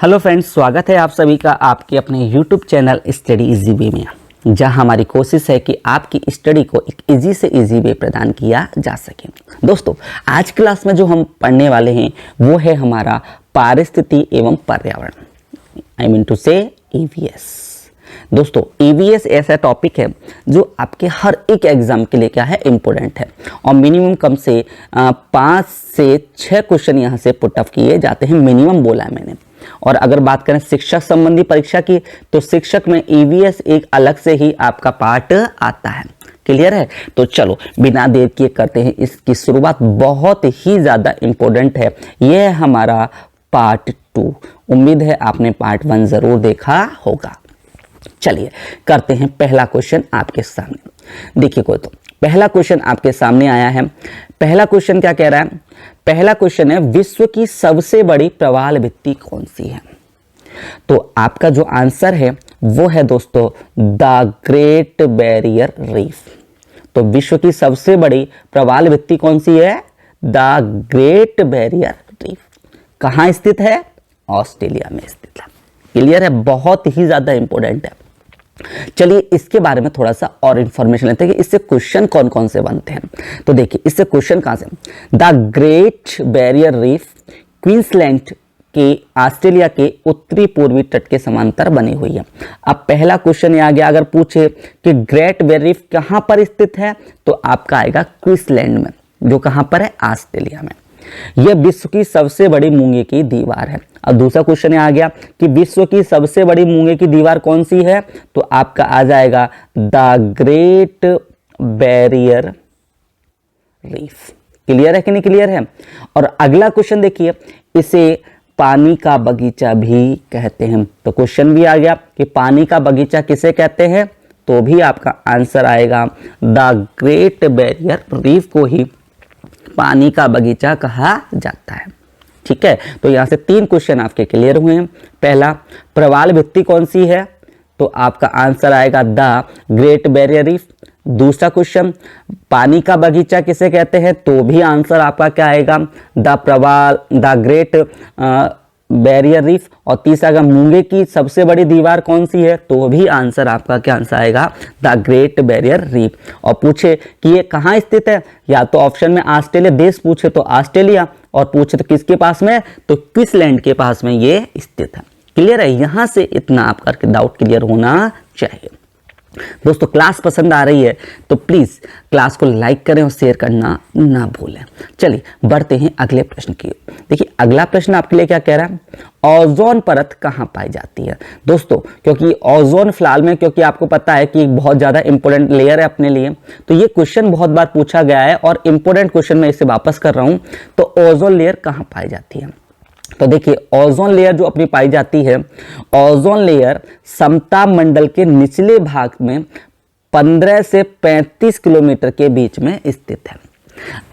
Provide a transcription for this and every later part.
Hello friends, स्वागत है आप सभी का आपके अपने YouTube channel study easy way में, जहां हमारी कोशिश है कि आपकी स्टडी को एक इजी से इजी वे प्रदान किया जा सके। दोस्तों, आज क्लास में जो हम पढ़ने वाले हैं वो है हमारा पारिस्थिति एवं पर्यावरण, आई मीन टू से ईवीएस। दोस्तों, ईवीएस ऐसा टॉपिक है जो आपके हर एक एग्जाम के लिए क्या है, इम्पोर्टेंट है और मिनिमम कम से 5 से 6 क्वेश्चन यहाँ से पुटअप किए जाते हैं, मिनिमम बोला है मैंने। और अगर बात करें शिक्षक संबंधी परीक्षा की, तो शिक्षक में ईवीएस एक अलग से ही आपका पार्ट आता है। क्लियर है? तो चलो बिना देर किए करते हैं इसकी शुरुआत। बहुत ही ज़्यादा इम्पोर्टेंट है, यह है हमारा पार्ट 2। उम्मीद है आपने पार्ट 1 ज़रूर देखा होगा। चलिए करते हैं पहला क्वेश्चन आपके सामने। देखिए कोई तो पहला क्वेश्चन आपके सामने आया है। पहला क्वेश्चन क्या कह रहा है? पहला क्वेश्चन है, विश्व की सबसे बड़ी प्रवाल भित्ति कौन सी है? तो आपका जो आंसर है वो है दोस्तों द ग्रेट बैरियर रीफ। तो विश्व की सबसे बड़ी प्रवाल भित्ति कौन सी है? The great barrier reef. कहाँ स्थित है? ऑस्ट्रेलिया में स्थित है। क्लियर है? बहुत ही ज्यादा इंपॉर्टेंट है। चलिए इसके बारे में थोड़ा सा और इंफॉर्मेशन लेते हैं कि इससे क्वेश्चन कौन कौन से बनते हैं। तो देखिए इससे क्वेश्चन कहां से, the great barrier reef Queensland के ऑस्ट्रेलिया के उत्तरी पूर्वी तट के समांतर बनी हुई है। अब पहला क्वेश्चन आ गया, अगर पूछे कि ग्रेट बैरियर रीफ कहां पर स्थित है, तो आपका आएगा क्वींसलैंड में, जो कहां पर है? ऑस्ट्रेलिया में। यह विश्व की सबसे बड़ी मूंगे की दीवार है। अब दूसरा क्वेश्चन आ गया कि विश्व की सबसे बड़ी मूंगे की दीवार कौन सी है, तो आपका आ जाएगा the great barrier reef. Clear है कि नहीं क्लियर है? और अगला क्वेश्चन देखिए, इसे पानी का बगीचा भी कहते हैं। तो क्वेश्चन भी आ गया कि पानी का बगीचा किसे कहते हैं, तो भी आपका आंसर आएगा द ग्रेट बैरियर रीफ को ही पानी का बगीचा कहा जाता है। ठीक है, तो यहां से 3 क्वेश्चन आपके क्लियर हुए हैं। पहला, प्रवाल भित्ति कौन सी है, तो आपका आंसर आएगा द ग्रेट बैरियर रीफ। दूसरा क्वेश्चन, पानी का बगीचा किसे कहते हैं, तो भी आंसर आपका क्या आएगा, द ग्रेट बैरियर रीफ। और तीसरा, अगर मूंगे की सबसे बड़ी दीवार कौन सी है, तो भी आंसर आपका क्या आंसर आएगा, द ग्रेट बैरियर रीफ। और पूछे कि ये कहाँ स्थित है, या तो ऑप्शन में ऑस्ट्रेलिया देश पूछे तो ऑस्ट्रेलिया, और पूछे तो किसके पास में, तो क्वींसलैंड के पास में ये स्थित है। क्लियर है? यहां से इतना आपका डाउट क्लियर होना चाहिए। दोस्तों, क्लास पसंद आ रही है तो प्लीज क्लास को लाइक करें और शेयर करना ना भूलें। चलिए बढ़ते हैं अगले प्रश्न की। देखिए अगला प्रश्न आपके लिए क्या कह रहा है, ओजोन परत कहाँ पाई जाती है? दोस्तों, क्योंकि ओजोन फिलहाल में, क्योंकि आपको पता है कि बहुत ज्यादा इंपॉर्टेंट लेयर है अपने लिए, तो ये क्वेश्चन बहुत बार पूछा गया है और इंपॉर्टेंट क्वेश्चन मैं इसे वापस कर रहा हूं। तो ओजोन लेयर कहाँ पाई जाती है? तो देखिए ओजोन लेयर जो अपनी पाई जाती है, ओजोन लेयर समताप मंडल के निचले भाग में 15 से 35 किलोमीटर के बीच में स्थित है।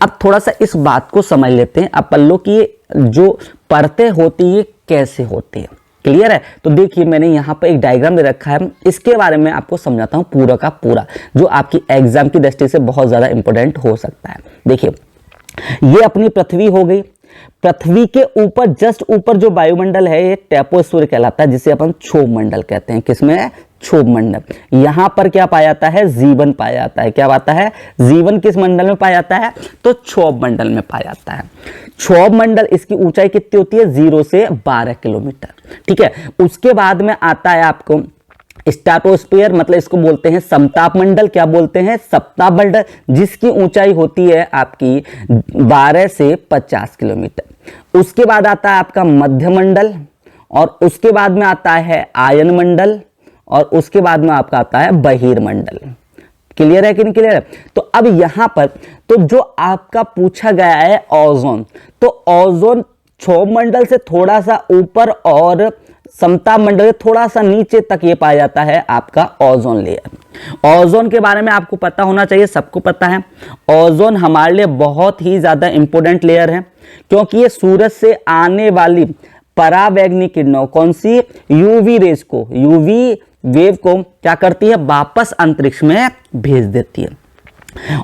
अब थोड़ा सा इस बात को समझ लेते हैं, अपल्लो की जो परतें होती है कैसे होती है। क्लियर है? तो देखिए मैंने यहाँ पर एक डायग्राम दे रखा है, इसके बारे में आपको समझाता हूँ पूरा का पूरा, जो आपकी एग्जाम की दृष्टि से बहुत ज्यादा इंपॉर्टेंट हो सकता है। देखिए ये अपनी पृथ्वी हो गई। पृथ्वी के ऊपर जस्ट ऊपर जो वायुमंडल है ये ट्रोपोस्फीयर कहलाता है, जिसे अपन क्षोभ मंडल कहते हैं। किसमें है? क्षोभ मंडल। यहां पर क्या पाया जाता है? जीवन पाया जाता है। क्या पाता है? जीवन किस मंडल में पाया जाता है? तो क्षोभ मंडल में पाया जाता है। क्षोभ मंडल, इसकी ऊंचाई कितनी होती है? 0 से 12 किलोमीटर। ठीक है, उसके बाद में आता है आपको स्ट्रेटोस्फीयर, मतलब इसको बोलते हैं समताप मंडल। क्या बोलते हैं? समताप मंडल, जिसकी ऊंचाई होती है आपकी 12 से 50 किलोमीटर। उसके बाद आता है आपका मध्य मंडल, और उसके बाद में आता है आयन मंडल, और उसके बाद में आपका आता है बहिर्मंडल। क्लियर है कि नहीं क्लियर है? तो अब यहां पर तो जो आपका पूछा गया है ओजोन, तो ओजोन क्षोभ मंडल से थोड़ा सा ऊपर और समताप मंडल से थोड़ा सा नीचे तक ये पाया जाता है आपका ओजोन लेयर। ओजोन के बारे में आपको पता होना चाहिए, सबको पता है ओजोन हमारे लिए बहुत ही ज्यादा इंपॉर्टेंट लेयर है, क्योंकि ये सूरज से आने वाली परावैंगनिक किरणों, कौन सी? यूवी रेज को, यूवी वेव को क्या करती है? वापस अंतरिक्ष में भेज देती है।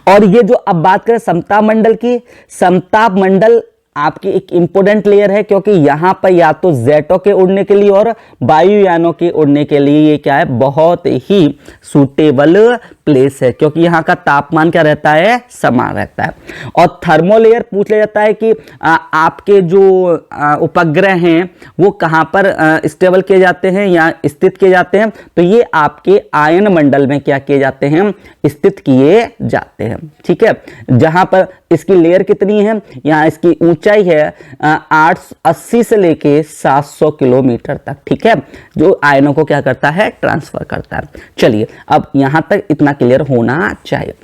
और ये जो अब बात करें समताप मंडल की, समताप मंडल आपकी एक इंपोर्टेंट लेयर है, क्योंकि यहां पर या तो जेटों के उड़ने के लिए और वायुयानों के उड़ने के लिए ये क्या है, बहुत ही सूटेबल प्लेस है, क्योंकि यहाँ का तापमान क्या रहता है, समान रहता है। और थर्मो लेयर पूछ लिया जाता है कि आपके जो उपग्रह हैं वो कहाँ पर स्टेबल किए जाते हैं या स्थित किए जाते हैं, तो ये आपके आयन मंडल में क्या किए जाते हैं, स्थित किए जाते हैं। ठीक है, जहां पर इसकी लेयर कितनी है, यहाँ इसकी ऊंचाई है 880 से लेके 700 किलोमीटर तक। ठीक है, जो आयनों को क्या करता है, ट्रांसफर करता है। चलिए अब यहां तक इतना क्लियर होना चाहिए।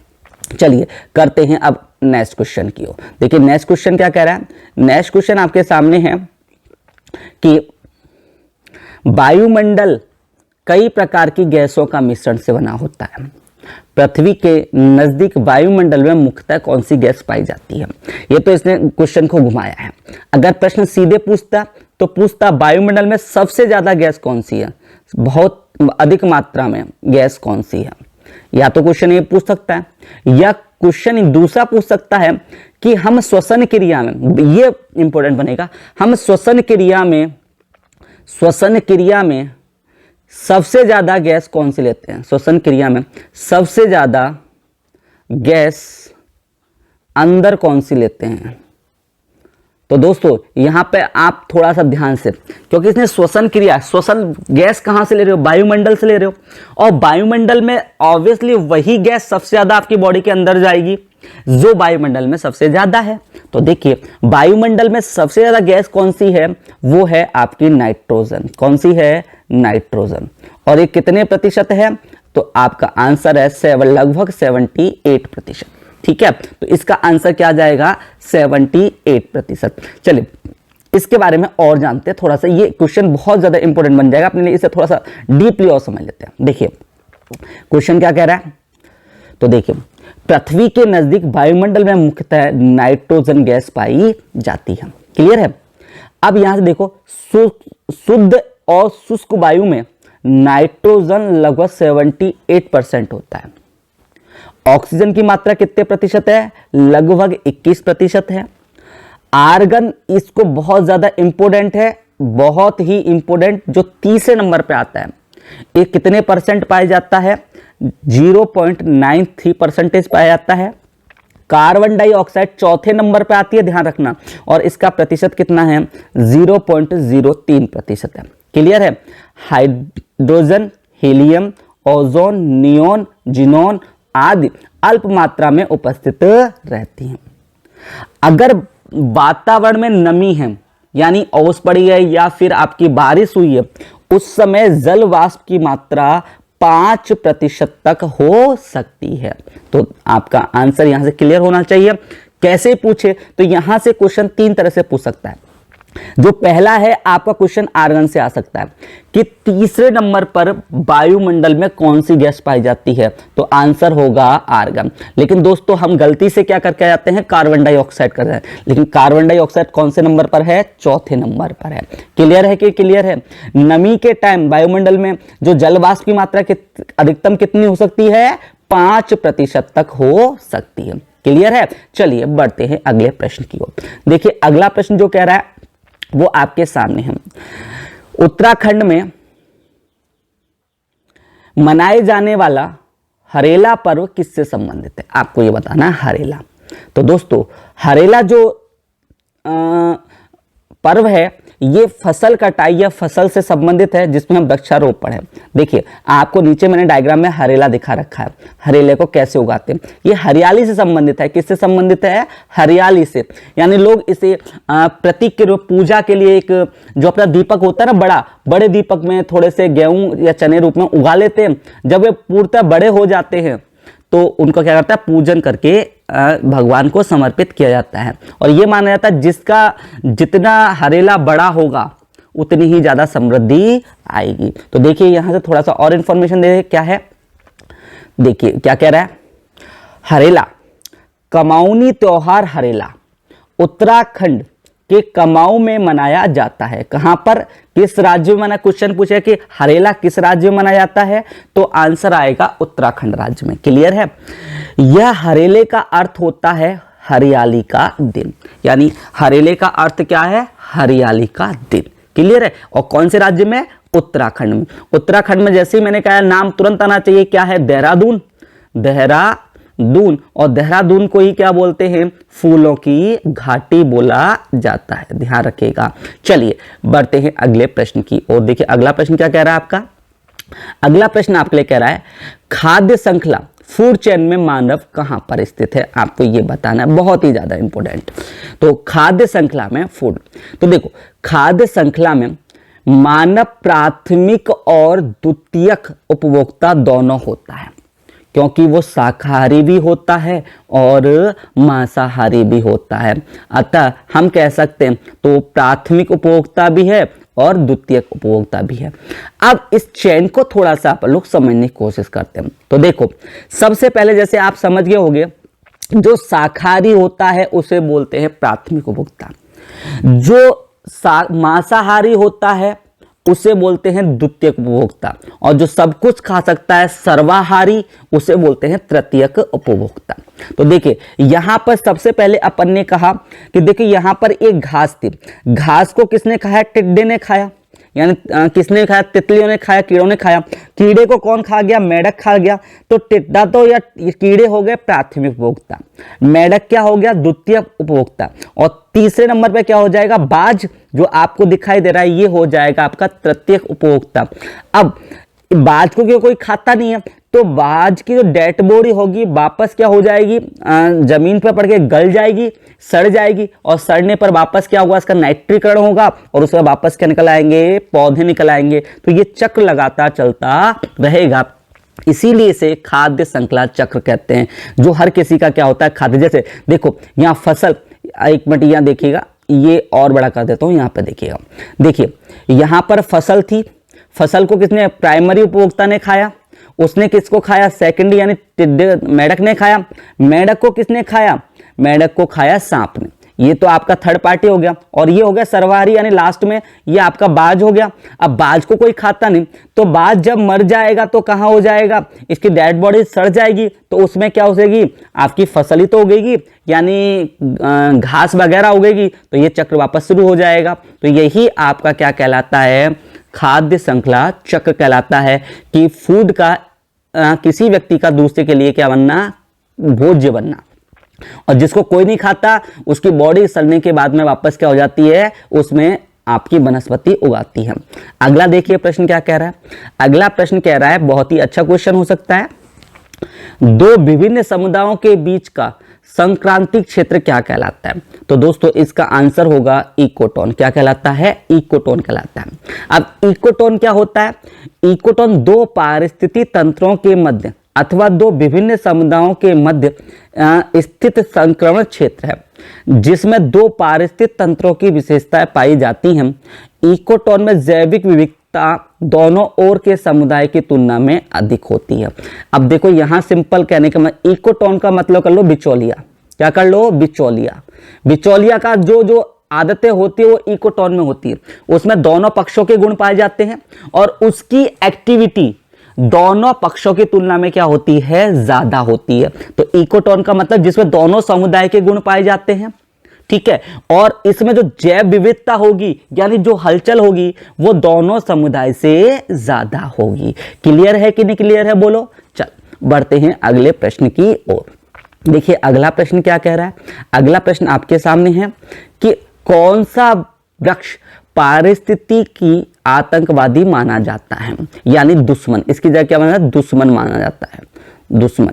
चलिए करते हैं अब नेक्स्ट क्वेश्चन की ओर। देखिए नेक्स्ट क्वेश्चन क्या कह रहा है, नेक्स्ट क्वेश्चन आपके सामने है कि वायुमंडल कई प्रकार की गैसों का मिश्रण से बना होता है। पृथ्वी के नजदीक वायुमंडल में मुख्यतः कौन सी गैस पाई जाती है। ये तो इसने क्वेश्चन को घुमाया है। अगर प्रश्न सीधे पूछता तो पूछता वायुमंडल में सबसे ज्यादा गैस कौन सी है, बहुत अधिक मात्रा में गैस कौन सी है। या तो क्वेश्चन ये पूछ सकता है, या क्वेश्चन दूसरा पूछ सकता है कि हम श्वसन क्रिया में, ये इंपॉर्टेंट बनेगा, हम श्वसन क्रिया में सबसे ज्यादा गैस कौन सी लेते हैं। श्वसन क्रिया में सबसे ज्यादा गैस अंदर कौन सी लेते हैं। तो दोस्तों यहां पे आप थोड़ा सा ध्यान से, क्योंकि इसने श्वसन क्रिया, श्वसन गैस कहां से ले रहे हो, वायुमंडल से ले रहे हो, और वायुमंडल में ऑब्वियसली वही गैस सबसे ज्यादा आपकी बॉडी के अंदर जाएगी जो वायुमंडल में सबसे ज्यादा है। तो देखिए वायुमंडल में सबसे ज्यादा गैस कौन सी है, वो है आपकी नाइट्रोजन। कौन सी है, नाइट्रोजन। और ये कितने प्रतिशत है, तो आपका आंसर है लगभग 78%। ठीक है, तो इसका आंसर क्या जाएगा, 78%। चलिए इसके बारे में और जानते हैं थोड़ा सा, ये क्वेश्चन बहुत ज्यादा इंपॉर्टेंट बन जाएगा अपने लिए, इसे थोड़ा सा डीपली और समझ लेते हैं। देखिए क्वेश्चन क्या कह रहा है, तो देखिए पृथ्वी के नजदीक वायुमंडल में मुख्यतः नाइट्रोजन गैस पाई जाती है। क्लियर है। अब यहां से देखो शुद्ध और शुष्क वायु में नाइट्रोजन लगभग 78% होता है। ऑक्सीजन की मात्रा कितने प्रतिशत है, लगभग 21% है। आर्गन इसको बहुत ज्यादा इंपोर्टेंट है, बहुत ही इंपोर्टेंट, जो तीसरे नंबर पे आता है, ये कितने परसेंट पाया जाता है, 0.93% पाया जाता है। कार्बन डाइऑक्साइड चौथे नंबर पे आती है, ध्यान रखना, और इसका प्रतिशत कितना है, 0.03% है। क्लियर है। Hydrogen, helium, ozone, neon, xenon आदि अल्प मात्रा में उपस्थित रहती हैं। अगर वातावरण में नमी है, यानी ओस पड़ी है या फिर आपकी बारिश हुई है, उस समय जल वाष्प की मात्रा 5% तक हो सकती है। तो आपका आंसर यहां से क्लियर होना चाहिए। कैसे पूछे, तो यहां से क्वेश्चन 3 तरह से पूछ सकता है। जो पहला है आपका क्वेश्चन आर्गन से आ सकता है कि तीसरे नंबर पर वायुमंडल में कौन सी गैस पाई जाती है, तो आंसर होगा आर्गन। लेकिन दोस्तों हम गलती से क्या करके जाते हैं, कार्बन डाइऑक्साइड कर रहे हैं, लेकिन कार्बन डाइऑक्साइड कौन से नंबर पर है, चौथे नंबर पर है। क्लियर है कि क्लियर है। नमी के टाइम वायुमंडल में जो जलवाष्प की मात्रा अधिकतम कितनी हो सकती है, 5% तक हो सकती है। क्लियर है। चलिए बढ़ते हैं अगले प्रश्न की ओर। देखिए अगला प्रश्न जो कह रहा है वो आपके सामने है। उत्तराखंड में मनाए जाने वाला हरेला पर्व किससे संबंधित है, आपको ये बताना है। हरेला, तो दोस्तों हरेला जो पर्व है ये फसल कटाई या फसल से संबंधित है, जिसमें हम वृक्षारोपण है। देखिए आपको नीचे मैंने डायग्राम में हरेला दिखा रखा है, हरेले को कैसे उगाते हैं। ये हरियाली से संबंधित है। किससे संबंधित है, हरियाली से। यानी लोग इसे प्रतीक के रूप, पूजा के लिए, एक जो अपना दीपक होता है ना, बड़े दीपक में थोड़े से गेहूं या चने रूप में उगा लेते हैं। जब वे पूर्णतः बड़े हो जाते हैं तो उनको क्या करता है, पूजन करके भगवान को समर्पित किया जाता है। और यह माना जाता है जिसका जितना हरेला बड़ा होगा उतनी ही ज्यादा समृद्धि आएगी। तो देखिए यहां से थोड़ा सा और इंफॉर्मेशन दे, क्या है, देखिए क्या कह रहा है। हरेला, कमाऊनी त्योहार हरेला उत्तराखंड के कमाऊं में मनाया जाता है। कहां पर, किस राज्य में मना, क्वेश्चन पूछे कि हरेला किस राज्य में मनाया जाता है, तो आंसर आएगा उत्तराखंड राज्य में। क्लियर है। यह हरेले का अर्थ होता है हरियाली का दिन, यानी हरेले का अर्थ क्या है, हरियाली का दिन। क्लियर है। और कौन से राज्य में, उत्तराखंड में। उत्तराखंड में जैसे ही मैंने कहा नाम तुरंत आना चाहिए, क्या है, देहरादून। देहरादून, और देहरादून को ही क्या बोलते हैं, फूलों की घाटी बोला जाता है, ध्यान रखिएगा। चलिए बढ़ते हैं अगले प्रश्न की ओर। देखिए अगला प्रश्न क्या कह रहा है आपका, अगला प्रश्न आपके लिए कह रहा है खाद्य श्रृंखला फूड चेन में मानव कहां पर स्थित है, आपको यह बताना है, बहुत ही ज्यादा इंपॉर्टेंट। तो खाद्य श्रृंखला में फूड, तो देखो खाद्य श्रृंखला में मानव प्राथमिक और द्वितीयक उपभोक्ता दोनों होता है, क्योंकि वो शाकाहारी भी होता है और मांसाहारी भी होता है। अतः हम कह सकते हैं तो प्राथमिक उपभोक्ता भी है और द्वितीयक उपभोक्ता भी है। अब इस चेन को थोड़ा सा आप लोग समझने की कोशिश करते हैं। तो देखो सबसे पहले जैसे आप समझ गए होंगे, जो शाकाहारी होता है उसे बोलते हैं प्राथमिक उपभोक्ता, जो मांसाहारी होता है उसे बोलते हैं द्वितीयक उपभोक्ता, और जो सब कुछ खा सकता है सर्वाहारी उसे बोलते हैं तृतीयक उपभोक्ता। तो देखिए यहां पर सबसे पहले अपन ने कहा कि देखिए यहां पर एक घास थी, घास को किसने खाया, टिड्डे ने खाया, यानी किसने खाया, तितलियों ने खाया, कीड़ों ने खाया। कीड़े को कौन खा गया, मेढक खा गया। तो टिड्डा तो या कीड़े हो गए प्राथमिक उपभोक्ता, मेढक क्या हो गया, द्वितीय उपभोक्ता, और तीसरे नंबर पे क्या हो जाएगा, बाज, जो आपको दिखाई दे रहा है ये हो जाएगा आपका तृतीय उपभोक्ता। अब बाज को कोई खाता नहीं है, तो बाज की जो डेड बॉडी होगी वापस क्या हो जाएगी, जमीन पर पड़ के गल जाएगी, सड़ जाएगी, और सड़ने पर वापस क्या होगा, इसका नाइट्रीकरण होगा, और उसके वापस क्या निकल आएंगे, पौधे निकल आएंगे। तो ये चक्र लगातार चलता रहेगा, इसीलिए इसे खाद्य श्रृंखला चक्र कहते हैं, जो हर किसी का क्या होता है, खाद्य। जैसे देखो यहाँ फसल, एक मिनट यहाँ देखिएगा, ये और बड़ा कर देता हूं, यहाँ पे देखिएगा, देखिए यहाँ पर फसल थी, फसल को किसने, प्राइमरी उपभोक्ता ने खाया, उसने किसको खाया, सेकेंडरी यानी मेढक ने खाया, मेढक को किसने खाया, मेढक को खाया सांप ने, ये तो आपका थर्ड पार्टी हो गया। और ये हो गया सर्वाहारी यानी लास्ट में ये आपका बाज हो गया। अब बाज को कोई खाता नहीं, तो बाज जब मर जाएगा तो कहां हो जाएगा, इसकी डेड बॉडी सड़ जाएगी, तो उसमें क्या हो जाएगी, आपकी फसल ही तो उगेगी, यानी घास वगैरह उगेगी, तो ये चक्र वापस शुरू हो जाएगा। तो यही आपका क्या कहलाता है, खाद्य श्रृंखला चक्र कहलाता है, कि फूड का किसी व्यक्ति का दूसरे के लिए क्या बनना, भोज्य बनना, और जिसको कोई नहीं खाता उसकी बॉडी सड़ने के बाद में वापस क्या हो जाती है, उसमें आपकी वनस्पति उगाती है। अगला देखिए प्रश्न क्या कह रहा है, अगला प्रश्न कह रहा है, बहुत ही अच्छा क्वेश्चन हो सकता है, दो विभिन्न समुदायों के बीच का संक्रांतिक क्षेत्र क्या कहलाता है। तो दोस्तों इसका आंसर होगा इकोटोन। क्या कहलाता है, इकोटोन कहलाता है। अब इकोटोन क्या होता है, इकोटोन दो पारिस्थितिक तंत्रों के मध्य अथवा दो विभिन्न समुदायों के मध्य स्थित संक्रमण क्षेत्र है, जिसमें दो पारिस्थितिक तंत्रों की विशेषताएं पाई जाती हैं। इकोटोन में जैविक विविधता दोनों ओर के समुदाय की तुलना में अधिक होती है। अब देखो यहां सिंपल कहने का मतलब, इकोटोन का मतलब कर लो बिचौलिया, क्या कर लो, बिचौलिया। बिचौलिया का जो जो आदतें होती है वो इकोटोन में होती है, उसमें दोनों पक्षों के गुण पाए जाते हैं, और उसकी एक्टिविटी दोनों पक्षों की तुलना में क्या होती है, ज्यादा होती है। तो इकोटोन का मतलब जिसमें दोनों समुदाय के गुण पाए जाते हैं, ठीक है, और इसमें जो जैव विविधता होगी यानी जो हलचल होगी वो दोनों समुदाय से ज्यादा होगी। क्लियर है कि नहीं क्लियर है, बोलो। चल बढ़ते हैं अगले प्रश्न की ओर। देखिए अगला प्रश्न क्या कह रहा है, अगला प्रश्न आपके सामने है कि कौन सा वृक्ष पारिस्थितिकी आतंकवादी माना जाता है, यानी दुश्मन, इसकी जगह क्या माना जाता है, दुश्मन माना जाता है। दुश्मन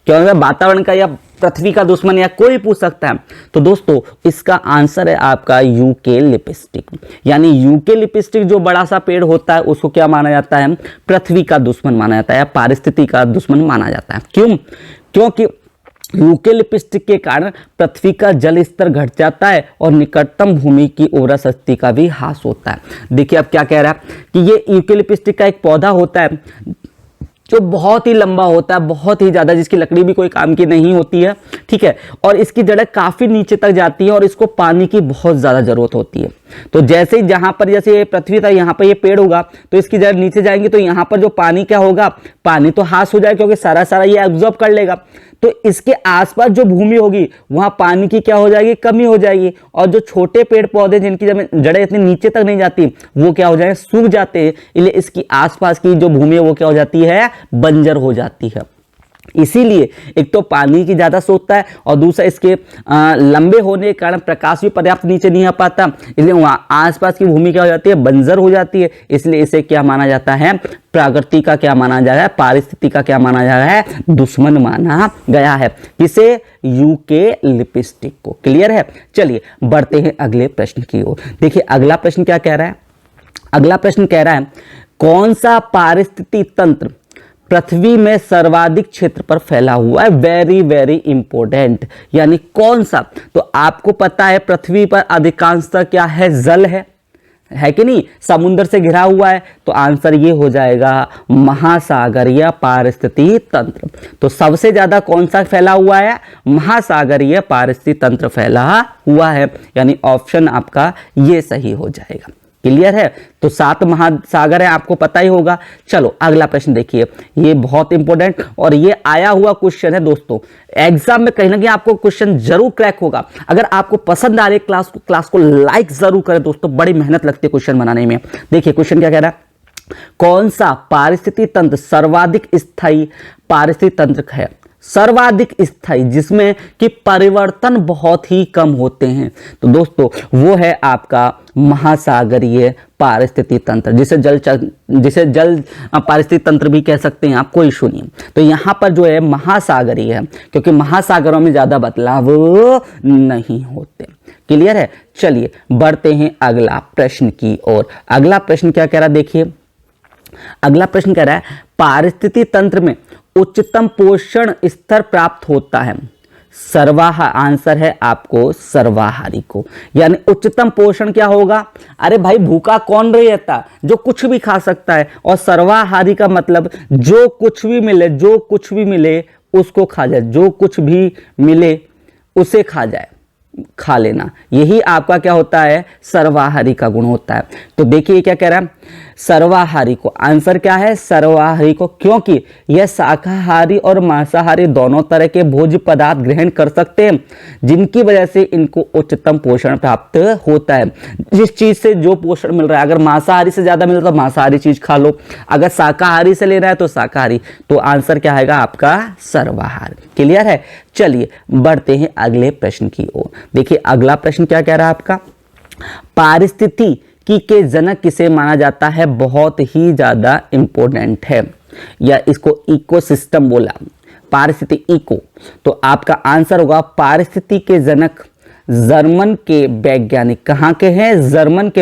क्यों, वातावरण का या पृथ्वी का दुश्मन, या कोई पूछ सकता है। तो दोस्तों इसका आंसर है आपका यूकेलिप्टिक, यानी यूकेलिप्टिक जो बड़ा सा पेड़ होता है उसको क्या माना जाता है, पृथ्वी का दुश्मन माना जाता है, या पारिस्थितिकी का दुश्मन माना जाता है। क्यों, क्योंकि यूकेलिप्टिक के कारण पृथ्वी का जल स्तर घट जाता है और निकटतम भूमि की उर्वरा शक्ति का भी ह्रास होता है। देखिए अब क्या कह रहा है कि ये यूकेलिप्टिक का एक पौधा होता है जो बहुत ही लंबा होता है, बहुत ही ज्यादा, जिसकी लकड़ी भी कोई काम की नहीं होती है, ठीक है, और इसकी जड़ें काफी नीचे तक जाती है और इसको पानी की बहुत ज्यादा जरूरत होती है। तो जैसे ही जहां पर जैसे ये पृथ्वी था यहां पर ये पेड़ होगा तो इसकी जब नीचे जाएंगे तो यहां पर जो पानी क्या होगा, पानी तो हास हो जाएगा क्योंकि सारा सारा ये एब्जॉर्ब कर लेगा। तो इसके आसपास जो भूमि होगी वहां पानी की क्या हो जाएगी, कमी हो जाएगी। और जो छोटे पेड़ पौधे जिनकी जड़ें इतनी नीचे तक नहीं जाती वो क्या हो जाएंगे, सूख जाते हैं। इसलिए इसकी आसपास की जो भूमि है वो क्या हो जाती है, बंजर हो जाती है। इसीलिए एक तो पानी की ज्यादा सोखता है और दूसरा इसके लंबे होने के कारण प्रकाश भी पर्याप्त नीचे नहीं आ पाता, इसलिए वहां आसपास की भूमि क्या हो जाती है, बंजर हो जाती है। इसलिए इसे क्या माना जाता है, प्रकृति का क्या माना जा रहा है, पारिस्थिति का क्या माना जा रहा है, दुश्मन माना गया है। किसे, यूकेलिप्टिक को। क्लियर है। चलिए बढ़ते हैं अगले प्रश्न की ओर। देखिए अगला प्रश्न क्या कह रहा है, अगला प्रश्न कह रहा है कौन सा पारिस्थितिक तंत्र पृथ्वी में सर्वाधिक क्षेत्र पर फैला हुआ है। वेरी वेरी इंपॉर्टेंट, यानी कौन सा। तो आपको पता है पृथ्वी पर अधिकांशतः क्या है, जल है कि नहीं, समुद्र से घिरा हुआ है। तो आंसर ये हो जाएगा महासागरीय पारिस्थितिक तंत्र। तो सबसे ज्यादा कौन सा फैला हुआ है, महासागरीय पारिस्थितिक तंत्र फैला हुआ है, यानी ऑप्शन आपका ये सही हो जाएगा। क्लियर है। तो 7 महासागर है, आपको पता ही होगा। चलो अगला प्रश्न देखिए, ये बहुत इंपॉर्टेंट और ये आया हुआ क्वेश्चन है दोस्तों, एग्जाम में कहीं ना कहीं आपको क्वेश्चन जरूर क्रैक होगा। अगर आपको पसंद आ रही क्लास को लाइक जरूर करें दोस्तों, बड़ी मेहनत लगती है क्वेश्चन बनाने में। देखिए क्वेश्चन क्या कह रहा है, कौन सा पारिस्थितिक तंत्र सर्वाधिक स्थायी पारिस्थितिक तंत्र है, सर्वाधिक स्थायी, जिसमें कि परिवर्तन बहुत ही कम होते हैं। तो दोस्तों वो है आपका महासागरीय पारिस्थितिक तंत्र, जिसे जल पारिस्थितिक तंत्र भी कह सकते हैं आप, कोई इशू नहीं। तो यहां पर जो है महासागरीय है, क्योंकि महासागरों में ज्यादा बदलाव नहीं होते। क्लियर है। चलिए बढ़ते हैं अगला प्रश्न की ओर। अगला प्रश्न क्या कह रहा है, देखिए अगला प्रश्न कह रहा है पारिस्थितिक तंत्र में उच्चतम पोषण स्तर प्राप्त होता है। आंसर है आपको सर्वाहारी को, यानी उच्चतम पोषण क्या होगा, अरे भाई भूखा कौन रहता, जो कुछ भी खा सकता है। और सर्वाहारी का मतलब जो कुछ भी मिले, जो कुछ भी मिले उसको खा जाए, जो कुछ भी मिले उसे खा लेना, यही आपका क्या होता है, सर्वाहारी का गुण होता है। तो देखिए क्या कह रहा है, सर्वाहारी को, आंसर क्या है, सर्वाहारी को, क्योंकि यह शाकाहारी और मांसाहारी दोनों तरह के भोज्य पदार्थ ग्रहण कर सकते हैं, जिनकी वजह से इनको उच्चतम पोषण प्राप्त होता है। जिस चीज से जो पोषण मिल रहा है, अगर मांसाहारी से ज्यादा मिल रहा है तो मांसाहारी चीज खा लो, अगर शाकाहारी से ले रहा है तो शाकाहारी। तो आंसर क्या आएगा आपका, सर्वाहारी। क्लियर है। चलिए बढ़ते हैं अगले प्रश्न की ओर। देखिए अगला प्रश्न क्या कह रहा है आपका, पारिस्थितिकी के जनक किसे माना जाता है, बहुत ही ज्यादा इंपॉर्टेंट है, या इसको इकोसिस्टम बोला, पारिस्थिति इको। तो आपका आंसर होगा पारिस्थिति के जनक जर्मन के वैज्ञानिक, कहां के हैं, जर्मन के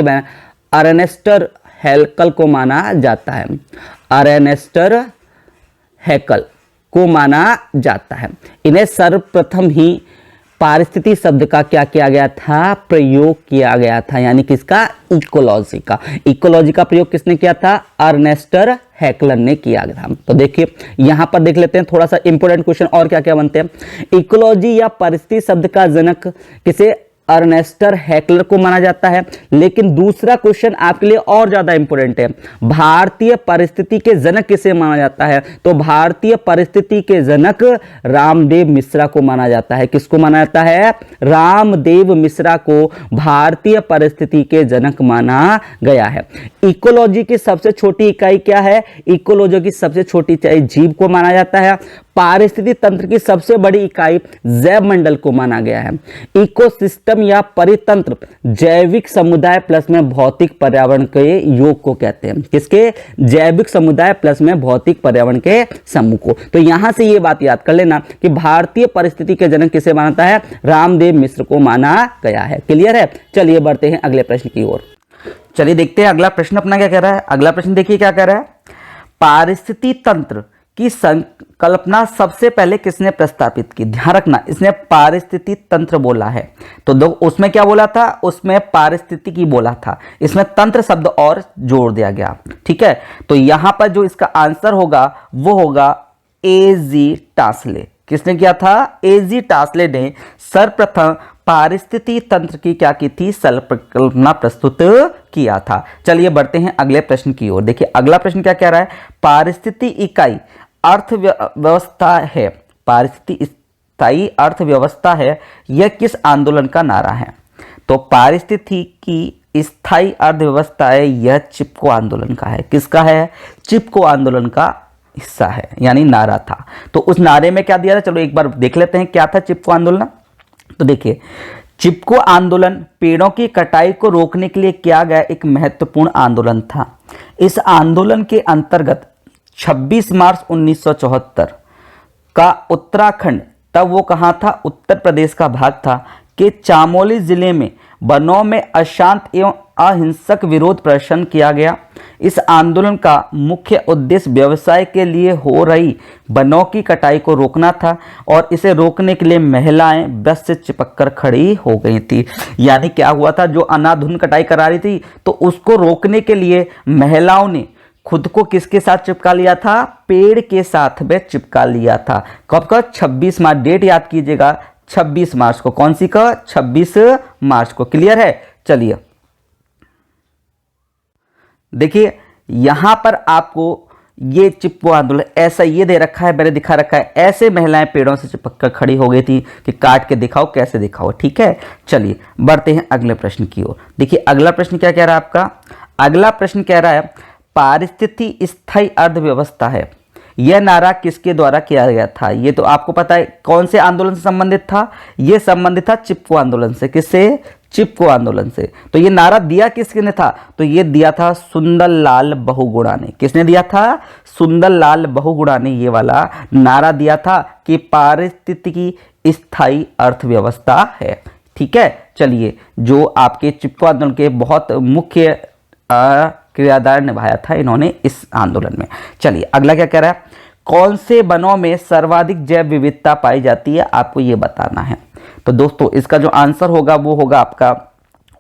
अर्नेस्टर हैकल को माना जाता है, अर्नेस्टर हैकल को माना जाता है। इन्हें सर्वप्रथम ही पारिस्थिति शब्द का क्या किया गया था, प्रयोग किया गया था, यानी किसका, इकोलॉजी का। इकोलॉजी का प्रयोग किसने किया था, अर्नेस्टर हैकल ने किया था। तो देखिए यहां पर देख लेते हैं थोड़ा सा इंपॉर्टेंट क्वेश्चन और क्या क्या बनते हैं। इकोलॉजी या परिस्थिति शब्द का जनक किसे, अर्नेस्टर हैकलर को माना जाता है। लेकिन दूसरा क्वेश्चन आपके लिए और ज्यादा इंपॉर्टेंट है, भारतीय परिस्थिति के जनक किसे माना जाता है। तो भारतीय परिस्थिति के जनक रामदेव मिश्रा को माना जाता है। किसको माना जाता है, रामदेव मिश्रा को भारतीय परिस्थिति के जनक माना गया है। इकोलॉजी की सबसे छोटी इकाई क्या है, इकोलॉजी की सबसे छोटी इकाई जीव को माना जाता है। पारिस्थितिक तंत्र की सबसे बड़ी इकाई जैव मंडल को माना गया है। इकोसिस्टम या परितंत्र जैविक समुदाय प्लस में भौतिक पर्यावरण के योग को कहते हैं। किसके, जैविक समुदाय प्लस में भौतिक पर्यावरण के समूह को। तो यहां से ये बात याद कर लेना कि भारतीय परिस्थिति के जनक किसे मानता है, रामदेव मिश्र को माना गया है। क्लियर है। चलिए बढ़ते हैं अगले प्रश्न की ओर। चलिए देखते हैं अगला प्रश्न अपना क्या कह रहा है। अगला प्रश्न देखिए क्या कह रहा है, पारिस्थितिक तंत्र की संकल्पना सबसे पहले किसने प्रस्तावित की। ध्यान रखना इसने पारिस्थितिक तंत्र बोला है, तो उसमें क्या बोला था, उसमें पारिस्थितिकी बोला था, इसमें तंत्र शब्द और जोड़ दिया गया। ठीक है। तो यहां पर जो इसका आंसर होगा वो होगा ए जी टास्ले। किसने किया था, ए जी टास्ले ने सर्वप्रथम पारिस्थितिकी तंत्र की क्या की थी, संकल्पना प्रस्तुत किया था। चलिए बढ़ते हैं अगले प्रश्न की ओर। देखिए अगला प्रश्न क्या कह रहा है, पारिस्थितिकी इकाई अर्थव्यवस्था है, पारिस्थितिकी स्थायी अर्थव्यवस्था है, यह किस आंदोलन का नारा है? तो पारिस्थितिकी स्थायी अर्थव्यवस्था है, यह चिपको आंदोलन का है। किसका है? चिपको आंदोलन का हिस्सा है, यानी नारा था। तो उस नारे में क्या दिया था, चलो एक बार देख लेते हैं क्या था चिपको आंदोलन। तो देखिए चिपको आंदोलन पेड़ों की कटाई को रोकने के लिए किया गया एक महत्वपूर्ण आंदोलन था। इस आंदोलन के अंतर्गत 26 मार्च 1974 का उत्तराखंड, तब वो कहाँ था, उत्तर प्रदेश का भाग था, के चामोली जिले में वनों में अशांत एवं अहिंसक विरोध प्रदर्शन किया गया। इस आंदोलन का मुख्य उद्देश्य व्यवसाय के लिए हो रही वनों की कटाई को रोकना था और इसे रोकने के लिए महिलाएं बस से चिपककर खड़ी हो गई थी। यानी क्या हुआ था, जो अनाधुन कटाई करा रही थी तो उसको रोकने के लिए महिलाओं ने खुद को किसके साथ चिपका लिया था, पेड़ के साथ में चिपका लिया था। कब का? 26 मार्च, डेट याद कीजिएगा, 26 मार्च को। कौन सी का? 26 मार्च को। क्लियर है? चलिए देखिए यहां पर आपको ये चिपको आंदोलन ऐसा ये दे रखा है, मैंने दिखा रखा है, ऐसे महिलाएं पेड़ों से चिपककर खड़ी हो गई थी कि काट के दिखाओ, कैसे दिखाओ। ठीक है, चलिए बढ़ते हैं अगले प्रश्न की ओर। देखिए अगला प्रश्न क्या कह रहा है आपका, अगला प्रश्न कह रहा है पारिस्थितिकी स्थायी अर्थव्यवस्था है, यह नारा किसके द्वारा किया गया था? ये तो आपको पता है कौन से आंदोलन से संबंधित था, यह संबंधित था चिपको आंदोलन से। किससे? चिपको आंदोलन से। तो ये नारा दिया किसने था? तो ये दिया था सुंदरलाल बहुगुणा ने। किसने दिया था? सुंदरलाल बहुगुणा ने ये वाला नारा दिया था कि पारिस्थितिकी स्थायी अर्थव्यवस्था है। ठीक है, चलिए जो आपके चिपको आंदोलन के बहुत मुख्य किरदार निभाया था इन्होंने इस आंदोलन में। चलिए अगला क्या कह रहा है, कौन से वनों में सर्वाधिक जैव विविधता पाई जाती है, आपको ये बताना है। तो दोस्तों इसका जो आंसर होगा वो होगा आपका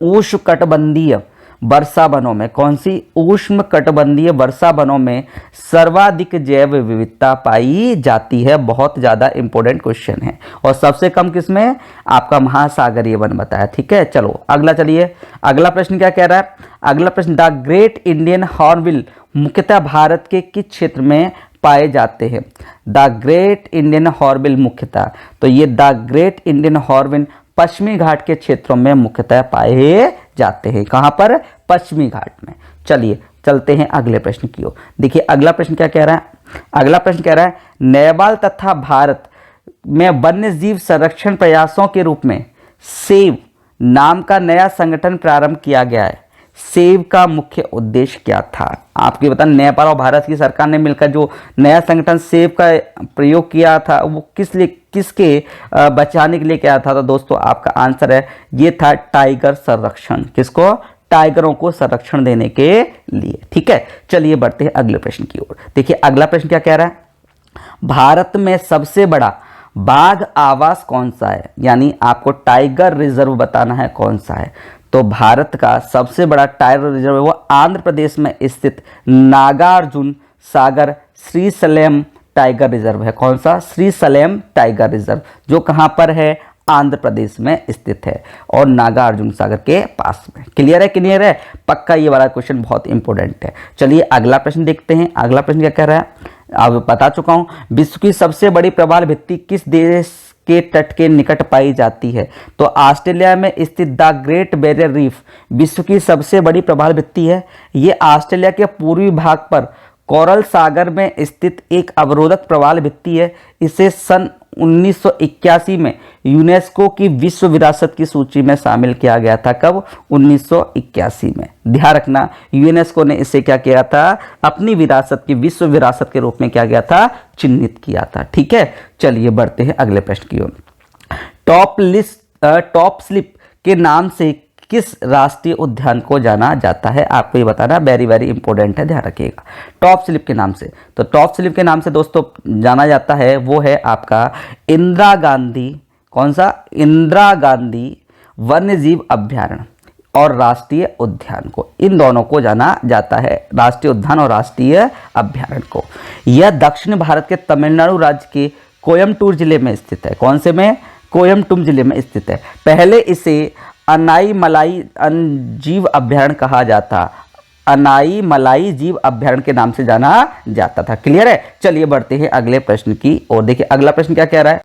उष्णकटिबंधीय वर्षा वनों में। कौन सी? उष्णकटिबंधीय वर्षा वनों में सर्वाधिक जैव विविधता पाई जाती है। बहुत ज्यादा इंपॉर्टेंट क्वेश्चन है। और सबसे कम किसमें? आपका महासागरीय वन बताया। ठीक है, चलो अगला, चलिए अगला प्रश्न क्या कह रहा है, अगला प्रश्न, द ग्रेट इंडियन हॉर्नबिल मुख्यतः भारत के किस क्षेत्र में पाए जाते हैं? द ग्रेट इंडियन हॉर्नबिल मुख्यतः, तो ये द ग्रेट इंडियन हॉर्नबिल पश्चिमी घाट के क्षेत्रों में मुख्यतः पाए जाते हैं। कहां पर? पश्चिमी घाट में। चलिए चलते हैं अगले प्रश्न की ओर। देखिए अगला प्रश्न क्या कह रहा है, अगला प्रश्न कह रहा है नेपाल तथा भारत में वन्य जीव संरक्षण प्रयासों के रूप में सेव नाम का नया संगठन प्रारंभ किया गया है। सेव का मुख्य उद्देश्य क्या था? आपके बता, नेपाल और भारत की सरकार ने मिलकर जो नया संगठन सेव का प्रयोग किया था वो किस लिए, किसके बचाने के लिए किया था? तो दोस्तों आपका आंसर है ये था टाइगर संरक्षण। किसको? टाइगरों को संरक्षण देने के लिए। ठीक है, चलिए बढ़ते हैं अगले प्रश्न की ओर। देखिए अगला प्रश्न क्या कह रहा है, भारत में सबसे बड़ा बाघ आवास कौन सा है? यानी आपको टाइगर रिजर्व बताना है कौन सा है। तो भारत का सबसे बड़ा टाइगर रिजर्व है वो आंध्र प्रदेश में स्थित नागार्जुन सागर श्रीशैलम टाइगर रिजर्व है। कौन सा? श्रीशैलम टाइगर रिजर्व, जो कहां पर है? आंध्र प्रदेश में स्थित है और नागार्जुन सागर के पास में। क्लियर है? क्लियर है? पक्का ये वाला क्वेश्चन बहुत इंपॉर्टेंट है। चलिए अगला प्रश्न देखते हैं। अगला प्रश्न क्या कह रहा है, अब बता चुका हूं, विश्व की सबसे बड़ी प्रवाल भित्ति किस देश के तट के निकट पाई जाती है? तो ऑस्ट्रेलिया में स्थित द ग्रेट बैरियर रीफ विश्व की सबसे बड़ी प्रवाल भित्ति है। ये ऑस्ट्रेलिया के पूर्वी भाग पर कोरल सागर में स्थित एक अवरोधक प्रवाल भित्ति है। इसे सन 1981 में यूनेस्को की विश्व विरासत की सूची में शामिल किया गया था। कब? 1981 में। ध्यान रखना, यूनेस्को ने इसे क्या किया था? अपनी विरासत की, विश्व विरासत के रूप में क्या किया था? चिन्हित किया था। ठीक है, चलिए बढ़ते हैं अगले प्रश्न की ओर। टॉप स्लिप के नाम से किस राष्ट्रीय उद्यान को जाना जाता है? आपको ये बताना वेरी वेरी इंपॉर्टेंट है, ध्यान रखिएगा। टॉप स्लिप के नाम से, तो टॉप स्लिप के नाम से दोस्तों जाना जाता है वो है आपका इंदिरा गांधी, कौन सा? इंदिरा गांधी वन्यजीव अभ्यारण्य और राष्ट्रीय उद्यान को, इन दोनों को जाना जाता है, राष्ट्रीय उद्यान और राष्ट्रीय अभ्यारण्य को। यह दक्षिण भारत के तमिलनाडु राज्य के कोयम्बटूर जिले में स्थित है। कौन से में? कोयम्बटूर जिले में स्थित है। पहले इसे अनाईमलाई जीव अभ्यारण्य कहा जाता, अनाईमलाई जीव अभ्यारण्य के नाम से जाना जाता था। क्लियर है। चलिए बढ़ते हैं अगले प्रश्न की ओर। देखिए अगला प्रश्न क्या कह रहा है,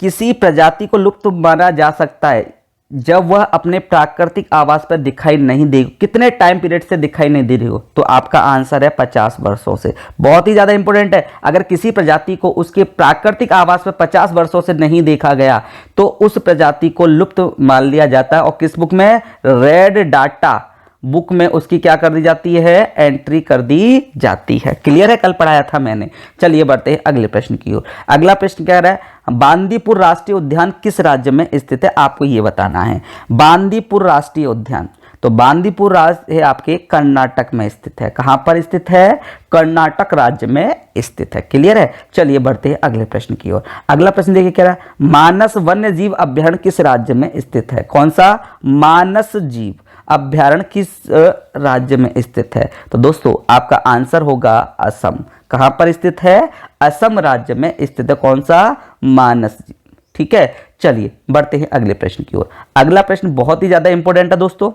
किसी प्रजाति को लुप्त माना जा सकता है जब वह अपने प्राकृतिक आवास पर दिखाई नहीं दे। कितने टाइम पीरियड से दिखाई नहीं दे रही हो? तो आपका आंसर है 50 वर्षों से। बहुत ही ज्यादा इंपॉर्टेंट है। अगर किसी प्रजाति को उसके प्राकृतिक आवास पर 50 वर्षों से नहीं देखा गया तो उस प्रजाति को लुप्त मान लिया जाता है और किस बुक में? रेड डाटा बुक में उसकी क्या कर दी जाती है? एंट्री कर दी जाती है। क्लियर है, कल पढ़ाया था मैंने। चलिए बढ़ते हैं अगले प्रश्न की ओर। अगला प्रश्न कह रहा है, बांदीपुर राष्ट्रीय उद्यान किस राज्य में स्थित है? आपको यह बताना है। बांदीपुर राष्ट्रीय उद्यान, तो बांदीपुर राज्य है आपके कर्नाटक में स्थित है। कहां पर स्थित है? कर्नाटक राज्य में स्थित है। क्लियर है। चलिए बढ़ते हैं अगले प्रश्न की ओर। अगला प्रश्न देखिए कह रहा है, मानस वन्य जीव अभ्यारण्य किस राज्य में स्थित है? कौन सा? मानस जीव अभ्यारण्य किस राज्य में स्थित है? तो दोस्तों आपका आंसर होगा असम। कहां पर स्थित है? असम राज्य में स्थित है। कौन सा? मानस जीव। ठीक है। चलिए बढ़ते हैं अगले प्रश्न की ओर। अगला प्रश्न बहुत ही ज्यादा इंपॉर्टेंट है दोस्तों।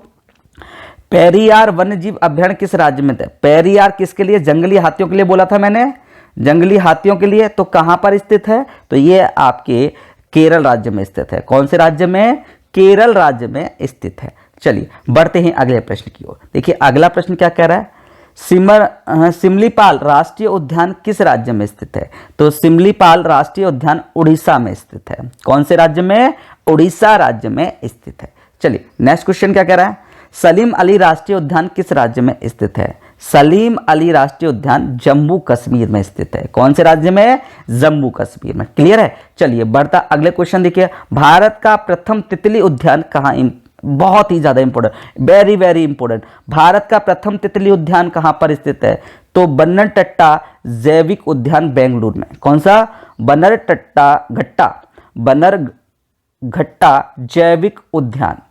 पेरियार वन्य जीव अभ्यारण्य किस राज्य में है? पेरियार किसके लिए? जंगली हाथियों के लिए बोला था मैंने, जंगली हाथियों के लिए। तो कहां पर स्थित है? तो ये आपके केरल राज्य में स्थित है। कौन से राज्य में? केरल राज्य में स्थित है। चलिए बढ़ते हैं अगले प्रश्न की ओर। देखिए अगला प्रश्न क्या कह रहा है, सिमलीपाल राष्ट्रीय उद्यान किस राज्य में स्थित है? तो सिमलीपाल राष्ट्रीय उद्यान उड़ीसा में स्थित है। कौन से राज्य में? उड़ीसा राज्य में स्थित है। चलिए नेक्स्ट क्वेश्चन क्या कह रहा है, सलीम अली राष्ट्रीय उद्यान किस राज्य में स्थित है? सलीम अली राष्ट्रीय उद्यान जम्मू कश्मीर में स्थित है। कौन से राज्य में? जम्मू कश्मीर में। क्लियर है। चलिए बढ़ता अगले क्वेश्चन देखिए, भारत का प्रथम तितली उद्यान कहाँ? बहुत ही ज्यादा important, very very important. Bharat का प्रथम तितली उद्यान कहां पर स्थित है? तो बन्नरघट्टा जैविक उद्यान बेंगलुरु में। कौन सा? बन्नरघट्टा जैविक उद्यान,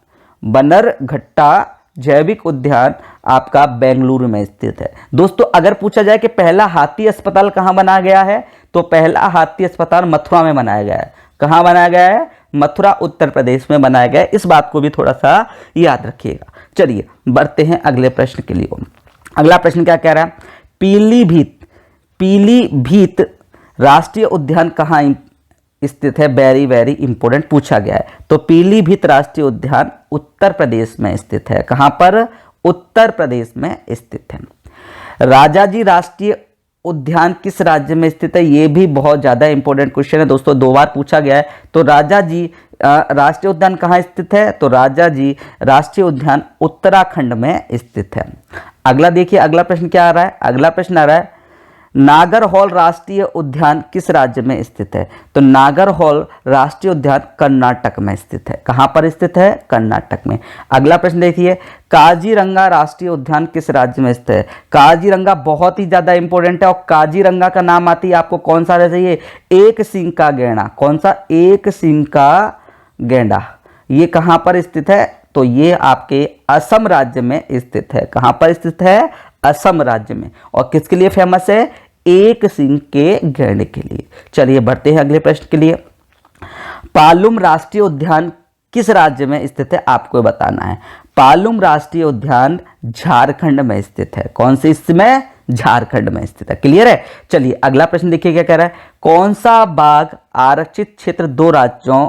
बन्नरघट्टा जैविक उद्यान आपका बेंगलुरु में स्थित है। दोस्तों अगर पूछा जाए कि पहला हाथी अस्पताल कहां बनाया गया है, तो पहला हाथी अस्पताल मथुरा में बनाया गया है। कहां बनाया गया है? मथुरा उत्तर प्रदेश में बनाया गया है। इस बात को भी थोड़ा सा याद रखिएगा। चलिए बढ़ते हैं अगले प्रश्न के लिए। अगला प्रश्न क्या कह रहा है, पीलीभीत राष्ट्रीय उद्यान कहां स्थित है? वेरी वेरी इंपॉर्टेंट पूछा गया है। तो पीलीभीत राष्ट्रीय उद्यान उत्तर प्रदेश में स्थित है। कहां पर? उत्तर प्रदेश में स्थित है। राजाजी राष्ट्रीय उद्यान किस राज्य में स्थित है? यह भी बहुत ज्यादा इंपॉर्टेंट क्वेश्चन है दोस्तों, 2 बार पूछा गया है। तो राजाजी राष्ट्रीय उद्यान कहां स्थित है? तो राजाजी राष्ट्रीय उद्यान उत्तराखंड में स्थित है। अगला देखिए अगला प्रश्न क्या आ रहा है। अगला प्रश्न आ रहा है, नागरहोल राष्ट्रीय उद्यान किस राज्य में स्थित है? तो नागरहोल राष्ट्रीय उद्यान कर्नाटक में स्थित है। कहां पर स्थित है? कर्नाटक में। अगला प्रश्न देखिए, काजीरंगा राष्ट्रीय उद्यान किस राज्य में स्थित है? काजीरंगा बहुत ही ज्यादा इंपॉर्टेंट है और काजीरंगा का नाम आती है आपको कौन सा चाहिए? एक सींग का गैंडा। कौन सा? एक सींग का गैंडा। ये कहां पर स्थित है? तो ये आपके असम राज्य में स्थित है। कहां पर स्थित है? असम राज्य में। और किसके लिए फेमस है? एक सींग के गैंडे के लिए। चलिए बढ़ते हैं अगले प्रश्न के लिए। पालुम राष्ट्रीय उद्यान किस राज्य में स्थित है? आपको बताना है। पालुम राष्ट्रीय उद्यान झारखंड में स्थित है। कौन से? इसमें झारखंड में स्थित है। क्लियर है। चलिए अगला प्रश्न देखिए क्या कह रहा है, कौन सा बाघ आरक्षित क्षेत्र 2 राज्यों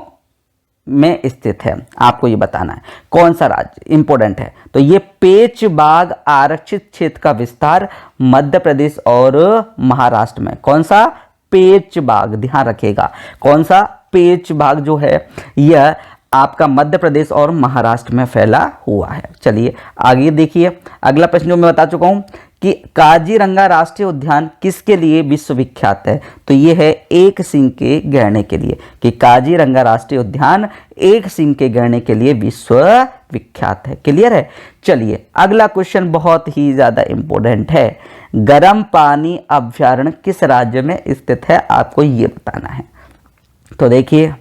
में स्थित है? आपको ये बताना है कौन सा राज्य इंपॉर्टेंट है। तो ये पेच बाघ आरक्षित क्षेत्र का विस्तार मध्य प्रदेश और महाराष्ट्र में। कौन सा? पेच बाघ। ध्यान रखिएगा कौन सा? पेच बाघ जो है यह आपका मध्य प्रदेश और महाराष्ट्र में फैला हुआ है। चलिए आगे देखिए अगला प्रश्न जो मैं बता चुका हूं कि काजीरंगा राष्ट्रीय उद्यान किसके लिए विश्वविख्यात है? तो ये है एक सींग के गैंडे के लिए, कि काजीरंगा राष्ट्रीय उद्यान एक सींग के गैंडे के लिए विश्वविख्यात है। क्लियर है। चलिए अगला क्वेश्चन बहुत ही ज्यादा इंपॉर्टेंट है, गर्म पानी अभ्यारण्य किस राज्य में स्थित है? आपको ये बताना है। तो देखिए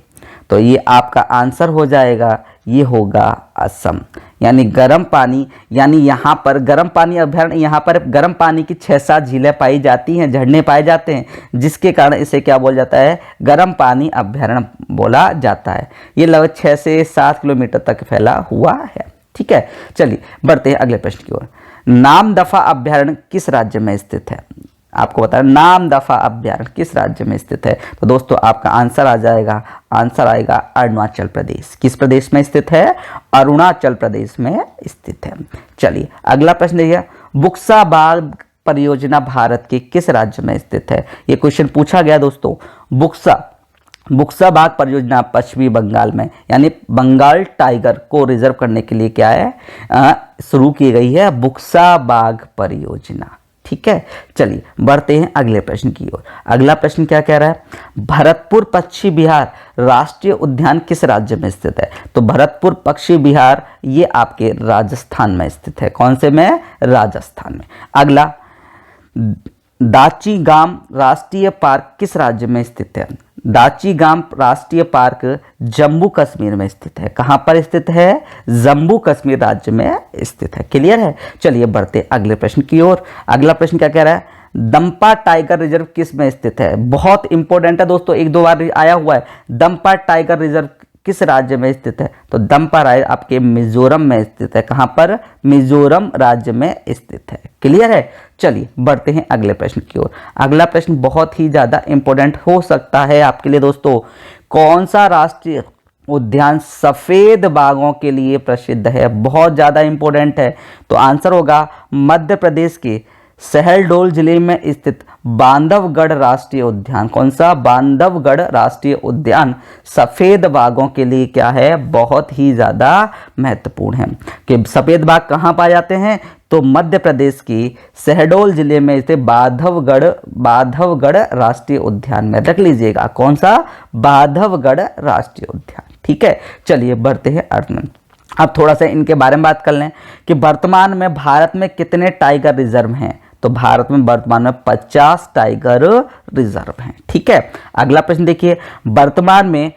तो ये आपका आंसर हो जाएगा ये होगा असम। यानी गर्म पानी, यानी यहाँ पर गर्म पानी अभ्यारण्य, यहाँ पर गर्म पानी की 6-7 झीलें पाई जाती हैं, झरने पाए जाते हैं, जिसके कारण इसे क्या बोला जाता है, गर्म पानी अभ्यारण्य बोला जाता है। ये लगभग 6 से 7 किलोमीटर तक फैला हुआ है। ठीक है, चलिए बढ़ते हैं अगले प्रश्न की ओर। नामदफा अभ्यारण्य किस राज्य में स्थित है? आपको बता रहा नामदफा अभ्यारण्य किस राज्य में स्थित है? तो दोस्तों आपका आंसर आ जाएगा, आंसर आएगा अरुणाचल प्रदेश। किस प्रदेश में स्थित है? अरुणाचल प्रदेश में स्थित है। चलिए अगला प्रश्न देखिए, बुक्सा बाग परियोजना भारत के किस राज्य में स्थित है? ये क्वेश्चन पूछा गया दोस्तों। बुक्सा बाग परियोजना पश्चिमी बंगाल में, यानी बंगाल टाइगर को रिजर्व करने के लिए क्या है, शुरू की गई है बुक्सा बाग परियोजना। ठीक है, चलिए बढ़ते हैं अगले प्रश्न की ओर। अगला प्रश्न क्या कह रहा है, भरतपुर पक्षी विहार राष्ट्रीय उद्यान किस राज्य में स्थित है? तो भरतपुर पक्षी विहार ये आपके राजस्थान में स्थित है। कौन से में? राजस्थान में। अगला, दाची गाम राष्ट्रीय पार्क किस राज्य में स्थित है? दाची गाम राष्ट्रीय पार्क जम्मू कश्मीर में स्थित है। कहां पर स्थित है? जम्मू कश्मीर राज्य में स्थित है। क्लियर है? चलिए बढ़ते अगले प्रश्न की ओर। अगला प्रश्न क्या कह रहा है, दंपा टाइगर रिजर्व किस में स्थित है? बहुत इंपॉर्टेंट है दोस्तों, 1-2 बार आया हुआ है। दंपा टाइगर रिजर्व किस राज्य में स्थित है? तो दंपा राज्य आपके मिजोरम में स्थित है। कहां पर? मिजोरम राज्य में स्थित है। क्लियर है? चलिए बढ़ते हैं अगले प्रश्न की ओर। अगला प्रश्न बहुत ही ज्यादा इंपॉर्टेंट हो सकता है आपके लिए दोस्तों। कौन सा राष्ट्रीय उद्यान सफेद बाघों के लिए प्रसिद्ध है? बहुत ज्यादा इंपॉर्टेंट है। तो आंसर होगा मध्य प्रदेश के सहरडोल जिले में स्थित बांधवगढ़ राष्ट्रीय उद्यान। कौन सा? बांधवगढ़ राष्ट्रीय उद्यान सफेद बाघों के लिए क्या है, बहुत ही ज्यादा महत्वपूर्ण है। कि सफेद बाघ कहाँ पाए जाते हैं? तो मध्य प्रदेश की सहडोल जिले में स्थित बांधवगढ़ राष्ट्रीय उद्यान में रख लीजिएगा। कौन सा? बांधवगढ़ राष्ट्रीय उद्यान। ठीक है, चलिए बढ़ते हैं अर्थ में। अब थोड़ा सा इनके बारे में बात कर लें कि वर्तमान में भारत में कितने टाइगर रिजर्व हैं? तो भारत में वर्तमान में 50 टाइगर रिजर्व हैं। ठीक है, अगला प्रश्न देखिए, वर्तमान में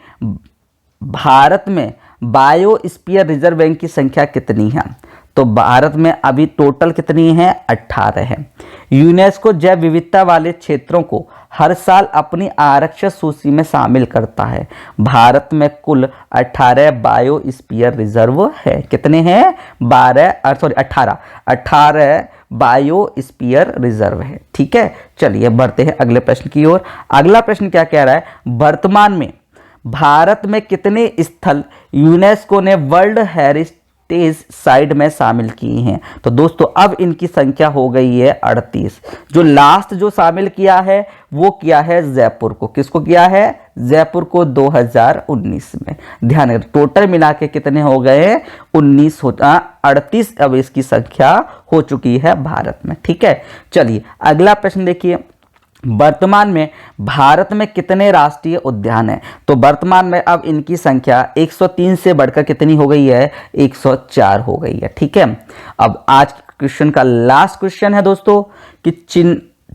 भारत में बायोस्फीयर रिजर्व की संख्या कितनी है? तो भारत में अभी टोटल कितनी है? 18 है। यूनेस्को जैव विविधता वाले क्षेत्रों को हर साल अपनी आरक्षित सूची में शामिल करता है। भारत में कुल 18 बायोस्फीयर रिजर्व है। कितने हैं? 18 बायोस्फीयर रिजर्व है। ठीक है, चलिए बढ़ते हैं अगले प्रश्न की ओर। अगला प्रश्न क्या कह रहा है, वर्तमान में भारत में कितने स्थल यूनेस्को ने वर्ल्ड हेरिटेज साइट में शामिल की हैं? तो दोस्तों अब इनकी संख्या हो गई है 38। जो लास्ट जो शामिल किया है वो किया है जयपुर को। किसको किया है? जयपुर को 2019 में। ध्यान रखें, टोटल मिला के कितने हो गए? 38 अब इसकी संख्या हो चुकी है भारत में। ठीक है, चलिए अगला प्रश्न देखिए, वर्तमान में भारत में कितने राष्ट्रीय उद्यान हैं? तो वर्तमान में अब इनकी संख्या 103 से बढ़कर कितनी हो गई है? 104 हो गई है। ठीक है, अब आज क्वेश्चन का लास्ट क्वेश्चन है दोस्तों कि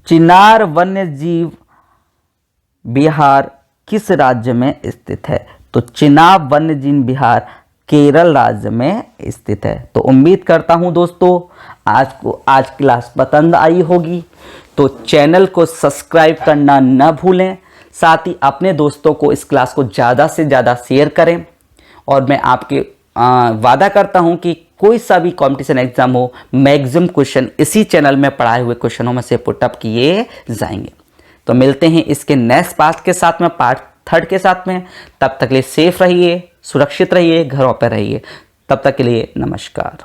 चिनार वन्य जीव विहार किस राज्य में स्थित है? तो चिनाब वन्य जीव विहार केरल राज्य में स्थित है। तो उम्मीद करता हूं दोस्तों आज क्लास पसंद आई होगी। तो चैनल को सब्सक्राइब करना न भूलें, साथ ही अपने दोस्तों को इस क्लास को ज़्यादा से ज़्यादा शेयर करें। और मैं आपके वादा करता हूं कि कोई सा भी कंपटीशन एग्जाम हो, मैक्सिमम क्वेश्चन इसी चैनल में पढ़ाए हुए क्वेश्चनों में से पुटअप किए जाएंगे। तो मिलते हैं इसके नेक्स्ट पार्ट के साथ में, पार्ट 3 के साथ में। तब तक के लिए सेफ रहिए, सुरक्षित रहिए, घरों पर रहिए। तब तक के लिए नमस्कार।